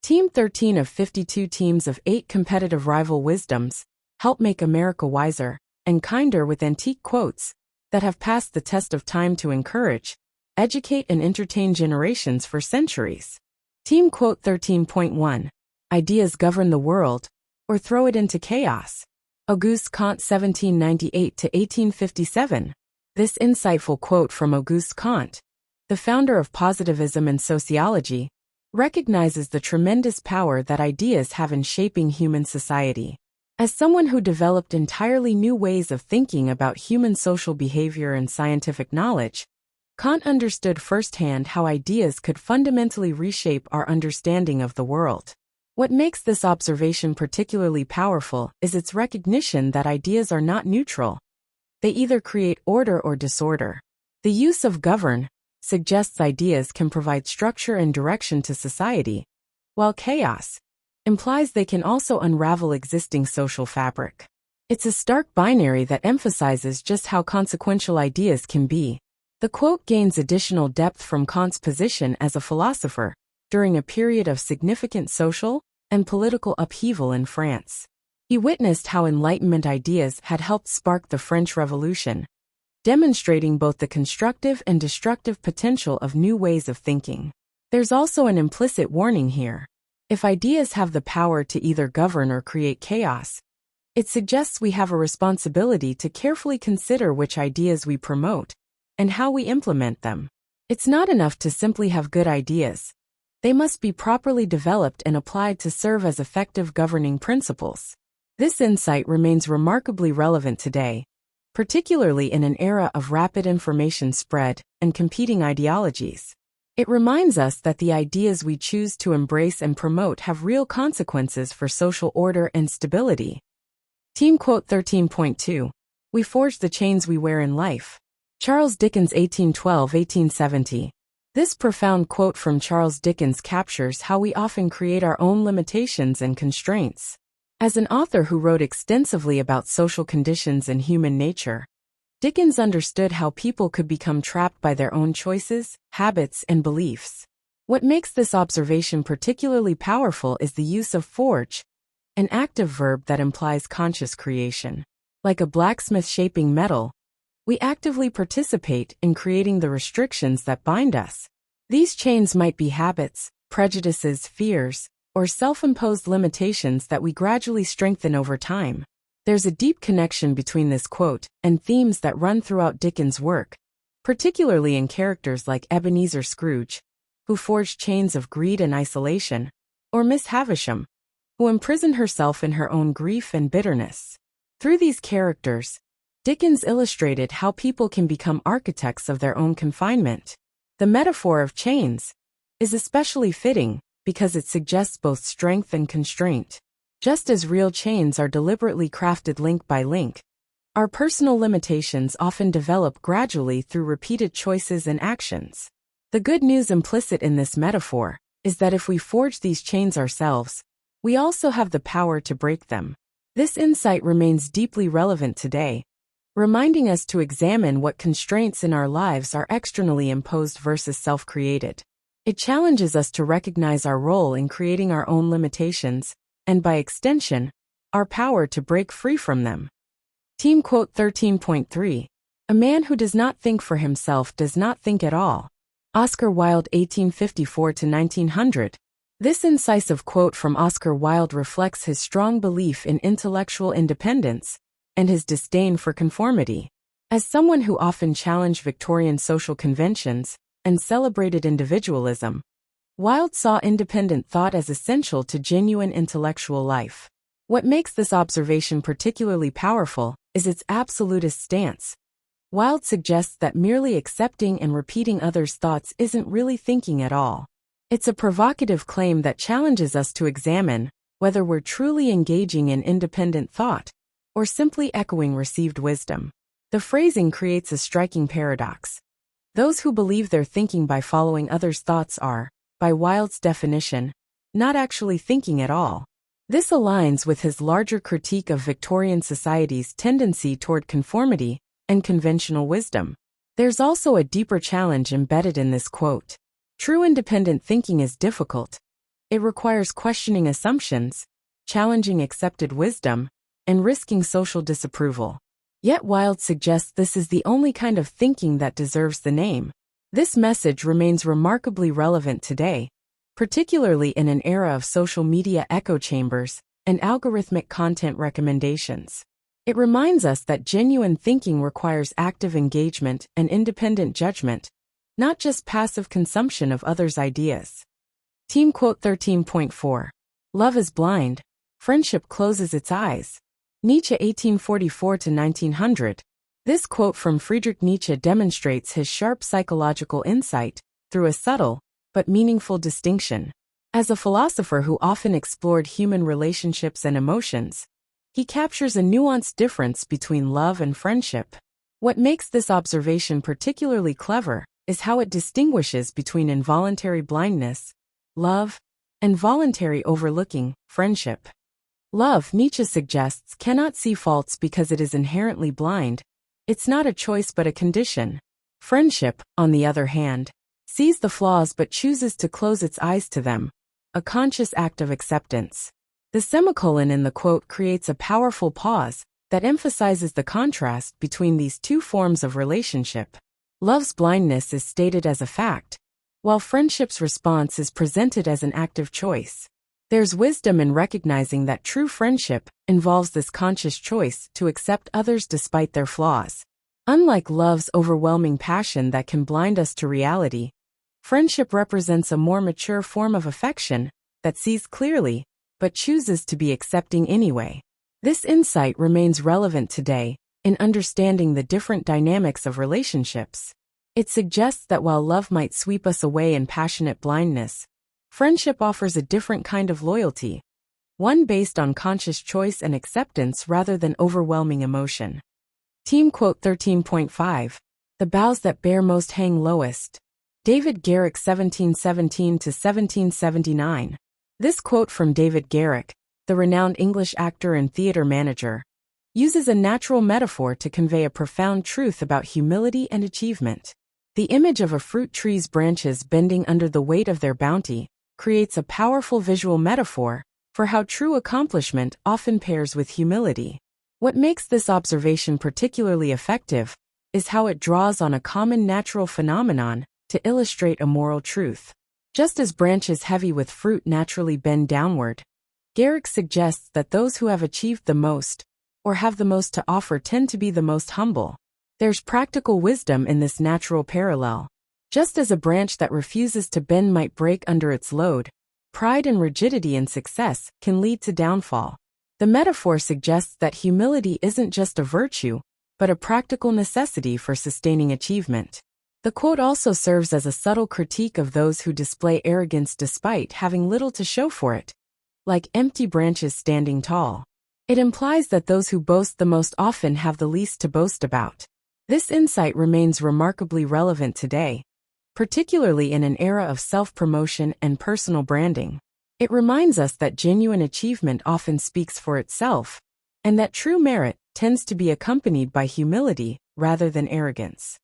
Team 13 of 52 teams of 8 competitive rival wisdoms help make America wiser and kinder with antique quotes that have passed the test of time to encourage, educate, and entertain generations for centuries. Team Quote 13.1. Ideas govern the world, or throw it into chaos. Auguste Comte 1798–1857. This insightful quote from Auguste Comte, the founder of positivism and sociology, recognizes the tremendous power that ideas have in shaping human society. As someone who developed entirely new ways of thinking about human social behavior and scientific knowledge, Comte understood firsthand how ideas could fundamentally reshape our understanding of the world. What makes this observation particularly powerful is its recognition that ideas are not neutral. They either create order or disorder. The use of govern suggests ideas can provide structure and direction to society, while chaos implies they can also unravel existing social fabric. It's a stark binary that emphasizes just how consequential ideas can be. The quote gains additional depth from Comte's position as a philosopher during a period of significant social and political upheaval in France. He witnessed how Enlightenment ideas had helped spark the French Revolution, demonstrating both the constructive and destructive potential of new ways of thinking. There's also an implicit warning here. If ideas have the power to either govern or create chaos, it suggests we have a responsibility to carefully consider which ideas we promote and how we implement them. It's not enough to simply have good ideas. They must be properly developed and applied to serve as effective governing principles. This insight remains remarkably relevant today, particularly in an era of rapid information spread and competing ideologies. It reminds us that the ideas we choose to embrace and promote have real consequences for social order and stability. Team Quote 13.2. We forge the chains we wear in life. Charles Dickens 1812–1870. This profound quote from Charles Dickens captures how we often create our own limitations and constraints. As an author who wrote extensively about social conditions and human nature, Dickens understood how people could become trapped by their own choices, habits, and beliefs. What makes this observation particularly powerful is the use of forge, an active verb that implies conscious creation. Like a blacksmith shaping metal, we actively participate in creating the restrictions that bind us. These chains might be habits, prejudices, fears, or self-imposed limitations that we gradually strengthen over time. There's a deep connection between this quote and themes that run throughout Dickens' work, particularly in characters like Ebenezer Scrooge, who forged chains of greed and isolation, or Miss Havisham, who imprisoned herself in her own grief and bitterness. Through these characters, Dickens illustrated how people can become architects of their own confinement. The metaphor of chains is especially fitting because it suggests both strength and constraint. Just as real chains are deliberately crafted link by link, our personal limitations often develop gradually through repeated choices and actions. The good news implicit in this metaphor is that if we forge these chains ourselves, we also have the power to break them. This insight remains deeply relevant today, reminding us to examine what constraints in our lives are externally imposed versus self-created. It challenges us to recognize our role in creating our own limitations, and by extension, our power to break free from them. Team Quote 13.3. A man who does not think for himself does not think at all. Oscar Wilde 1854–1900. This incisive quote from Oscar Wilde reflects his strong belief in intellectual independence and his disdain for conformity. As someone who often challenged Victorian social conventions and celebrated individualism, Wilde saw independent thought as essential to genuine intellectual life. What makes this observation particularly powerful is its absolutist stance. Wilde suggests that merely accepting and repeating others' thoughts isn't really thinking at all. It's a provocative claim that challenges us to examine whether we're truly engaging in independent thought or simply echoing received wisdom. The phrasing creates a striking paradox. Those who believe they're thinking by following others' thoughts are, by Wilde's definition, not actually thinking at all. This aligns with his larger critique of Victorian society's tendency toward conformity and conventional wisdom. There's also a deeper challenge embedded in this quote. True independent thinking is difficult. It requires questioning assumptions, challenging accepted wisdom, and risking social disapproval. Yet Wilde suggests this is the only kind of thinking that deserves the name. This message remains remarkably relevant today, particularly in an era of social media echo chambers and algorithmic content recommendations. It reminds us that genuine thinking requires active engagement and independent judgment, not just passive consumption of others' ideas. Team quote 13.4. Love is blind, friendship closes its eyes. Nietzsche 1844–1900. This quote from Friedrich Nietzsche demonstrates his sharp psychological insight through a subtle but meaningful distinction. As a philosopher who often explored human relationships and emotions, he captures a nuanced difference between love and friendship. What makes this observation particularly clever is how it distinguishes between involuntary blindness, love, and voluntary overlooking, friendship. Love, Nietzsche suggests, cannot see faults because it is inherently blind. It's not a choice but a condition. Friendship, on the other hand, sees the flaws but chooses to close its eyes to them, a conscious act of acceptance. The semicolon in the quote creates a powerful pause that emphasizes the contrast between these two forms of relationship. Love's blindness is stated as a fact, while friendship's response is presented as an active choice. There's wisdom in recognizing that true friendship involves this conscious choice to accept others despite their flaws. Unlike love's overwhelming passion that can blind us to reality, friendship represents a more mature form of affection that sees clearly but chooses to be accepting anyway. This insight remains relevant today in understanding the different dynamics of relationships. It suggests that while love might sweep us away in passionate blindness, friendship offers a different kind of loyalty, one based on conscious choice and acceptance rather than overwhelming emotion. Team quote 13.5. The boughs that bear most hang lowest. David Garrick 1717–1779. This quote from David Garrick, the renowned English actor and theater manager, uses a natural metaphor to convey a profound truth about humility and achievement. The image of a fruit tree's branches bending under the weight of their bounty creates a powerful visual metaphor for how true accomplishment often pairs with humility. What makes this observation particularly effective is how it draws on a common natural phenomenon to illustrate a moral truth. Just as branches heavy with fruit naturally bend downward, Garrick suggests that those who have achieved the most, or have the most to offer, tend to be the most humble. There's practical wisdom in this natural parallel. Just as a branch that refuses to bend might break under its load, pride and rigidity in success can lead to downfall. The metaphor suggests that humility isn't just a virtue, but a practical necessity for sustaining achievement. The quote also serves as a subtle critique of those who display arrogance despite having little to show for it, like empty branches standing tall. It implies that those who boast the most often have the least to boast about. This insight remains remarkably relevant today, particularly in an era of self-promotion and personal branding. It reminds us that genuine achievement often speaks for itself, and that true merit tends to be accompanied by humility rather than arrogance.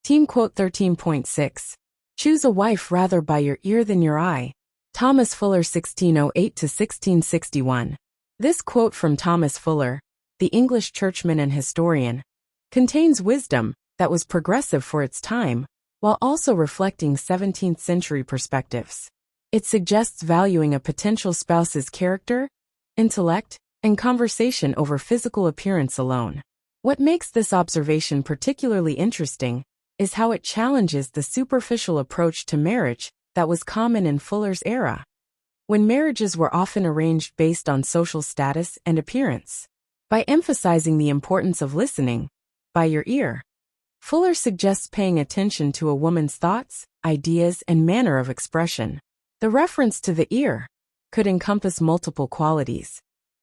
Team quote 13.6. Choose a wife rather by your ear than your eye. Thomas Fuller 1608–1661. This quote from Thomas Fuller, the English churchman and historian, contains wisdom that was progressive for its time, while also reflecting 17th-century perspectives. It suggests valuing a potential spouse's character, intellect, and conversation over physical appearance alone. What makes this observation particularly interesting is how it challenges the superficial approach to marriage that was common in Fuller's era, when marriages were often arranged based on social status and appearance. By emphasizing the importance of listening by your ear, Fuller suggests paying attention to a woman's thoughts, ideas, and manner of expression. The reference to the ear could encompass multiple qualities: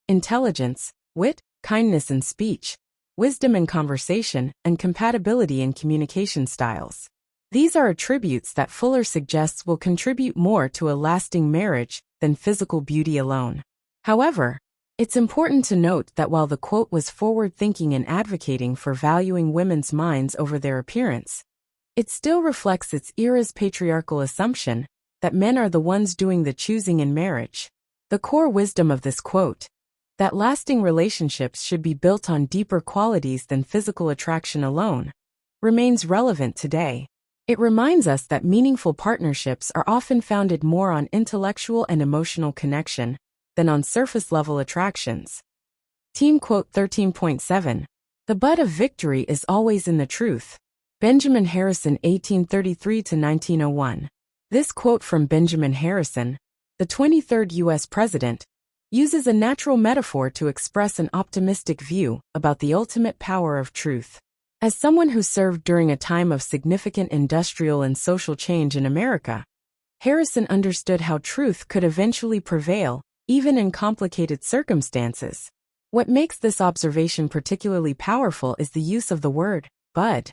intelligence, wit, kindness in speech, wisdom in conversation, and compatibility in communication styles. These are attributes that Fuller suggests will contribute more to a lasting marriage than physical beauty alone. However, it's important to note that while the quote was forward-thinking and advocating for valuing women's minds over their appearance, it still reflects its era's patriarchal assumption that men are the ones doing the choosing in marriage. The core wisdom of this quote, that lasting relationships should be built on deeper qualities than physical attraction alone, remains relevant today. It reminds us that meaningful partnerships are often founded more on intellectual and emotional connection than on surface-level attractions. Team quote 13.7. The bud of victory is always in the truth. Benjamin Harrison, 1833–1901. This quote from Benjamin Harrison, the 23rd U.S. President, uses a natural metaphor to express an optimistic view about the ultimate power of truth. As someone who served during a time of significant industrial and social change in America, Harrison understood how truth could eventually prevail, even in complicated circumstances. What makes this observation particularly powerful is the use of the word bud,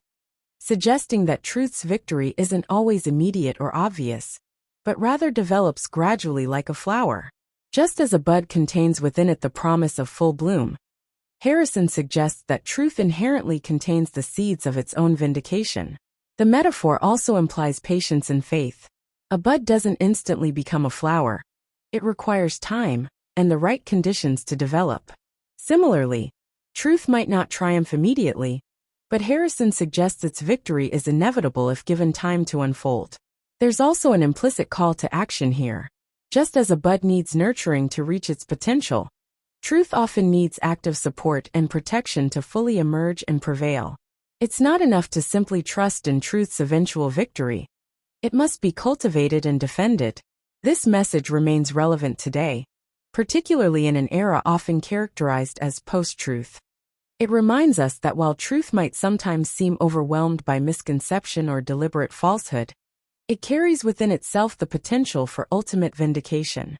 suggesting that truth's victory isn't always immediate or obvious, but rather develops gradually like a flower. Just as a bud contains within it the promise of full bloom, Harrison suggests that truth inherently contains the seeds of its own vindication. The metaphor also implies patience and faith. A bud doesn't instantly become a flower. It requires time and the right conditions to develop. Similarly, truth might not triumph immediately, but Harrison suggests its victory is inevitable if given time to unfold. There's also an implicit call to action here. Just as a bud needs nurturing to reach its potential, truth often needs active support and protection to fully emerge and prevail. It's not enough to simply trust in truth's eventual victory. It must be cultivated and defended. This message remains relevant today, particularly in an era often characterized as post-truth. It reminds us that while truth might sometimes seem overwhelmed by misconception or deliberate falsehood, it carries within itself the potential for ultimate vindication.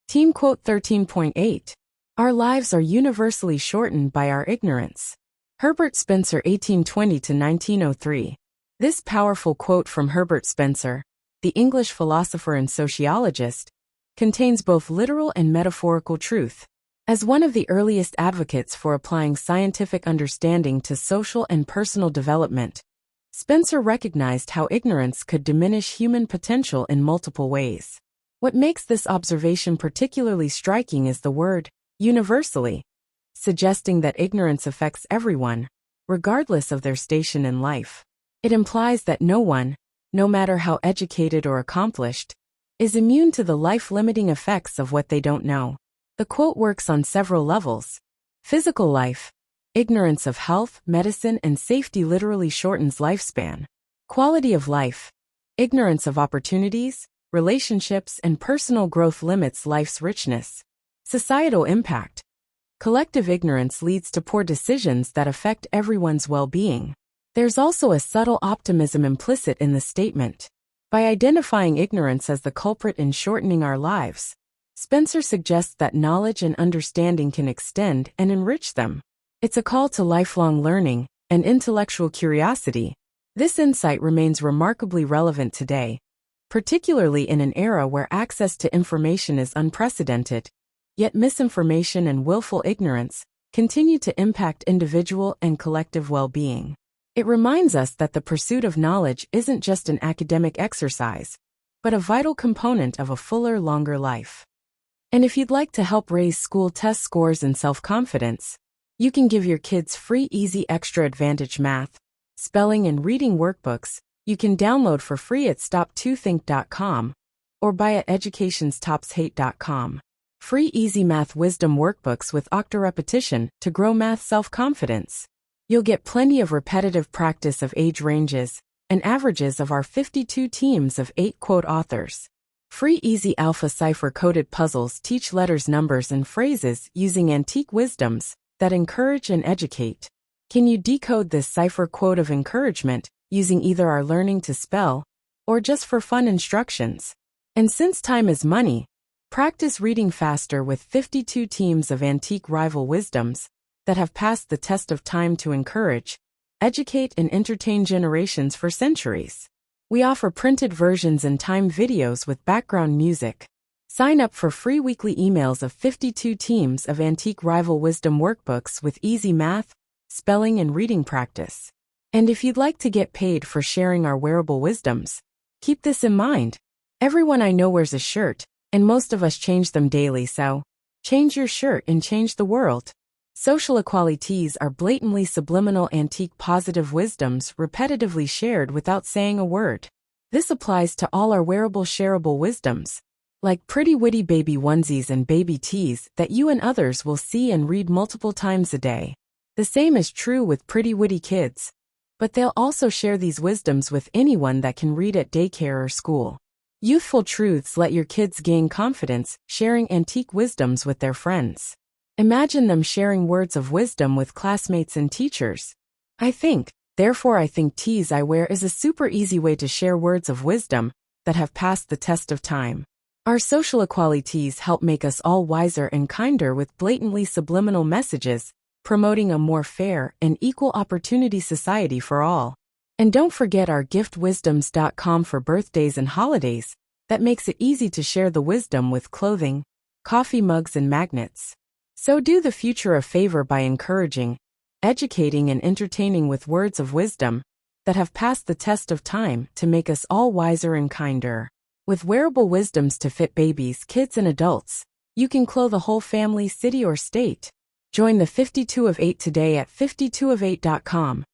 Team quote 13.8. Our lives are universally shortened by our ignorance. Herbert Spencer, 1820–1903. This powerful quote from Herbert Spencer, the English philosopher and sociologist, contains both literal and metaphorical truth. As one of the earliest advocates for applying scientific understanding to social and personal development, Spencer recognized how ignorance could diminish human potential in multiple ways. What makes this observation particularly striking is the word universally, suggesting that ignorance affects everyone, regardless of their station in life. It implies that no one, no matter how educated or accomplished, is immune to the life-limiting effects of what they don't know. The quote works on several levels. Physical life. Ignorance of health, medicine, and safety literally shortens lifespan. Quality of life. Ignorance of opportunities, relationships, and personal growth limits life's richness. Societal impact. Collective ignorance leads to poor decisions that affect everyone's well-being. There's also a subtle optimism implicit in the statement. By identifying ignorance as the culprit in shortening our lives, Spencer suggests that knowledge and understanding can extend and enrich them. It's a call to lifelong learning and intellectual curiosity. This insight remains remarkably relevant today, particularly in an era where access to information is unprecedented, yet misinformation and willful ignorance continue to impact individual and collective well-being. It reminds us that the pursuit of knowledge isn't just an academic exercise, but a vital component of a fuller, longer life. And if you'd like to help raise school test scores and self-confidence, you can give your kids free Easy Extra Advantage math, spelling, and reading workbooks you can download for free at stop2think.com or buy at educationstopshate.com. Free Easy Math Wisdom workbooks with octo-repetition to grow math self-confidence. You'll get plenty of repetitive practice of age ranges and averages of our 52 teams of 8 quote authors. Free Easy Alpha cipher-coded puzzles teach letters, numbers, and phrases using antique wisdoms that encourage and educate. Can you decode this cipher quote of encouragement using either our Learning to Spell or just for fun instructions? And since time is money, practice reading faster with 52 teams of antique rival wisdoms that have passed the test of time to encourage, educate, and entertain generations for centuries. We offer printed versions and timed videos with background music. Sign up for free weekly emails of 52 teams of antique rival wisdom workbooks with easy math, spelling, and reading practice. And if you'd like to get paid for sharing our wearable wisdoms, keep this in mind. Everyone I know wears a shirt, and most of us change them daily, so change your shirt and change the world. Social equalities are blatantly subliminal antique positive wisdoms repetitively shared without saying a word. This applies to all our wearable shareable wisdoms, like pretty witty baby onesies and baby tees that you and others will see and read multiple times a day. The same is true with pretty witty kids, but they'll also share these wisdoms with anyone that can read at daycare or school. Youthful truths let your kids gain confidence, sharing antique wisdoms with their friends. Imagine them sharing words of wisdom with classmates and teachers. I think, therefore I think tees I wear is a super easy way to share words of wisdom that have passed the test of time. Our social equalities help make us all wiser and kinder with blatantly subliminal messages, promoting a more fair and equal opportunity society for all. And don't forget our giftwisdoms.com for birthdays and holidays that makes it easy to share the wisdom with clothing, coffee mugs and magnets. So do the future a favor by encouraging, educating and entertaining with words of wisdom that have passed the test of time to make us all wiser and kinder. With wearable wisdoms to fit babies, kids and adults, you can clothe a whole family, city or state. Join the 52 of 8 today at 52of8.com.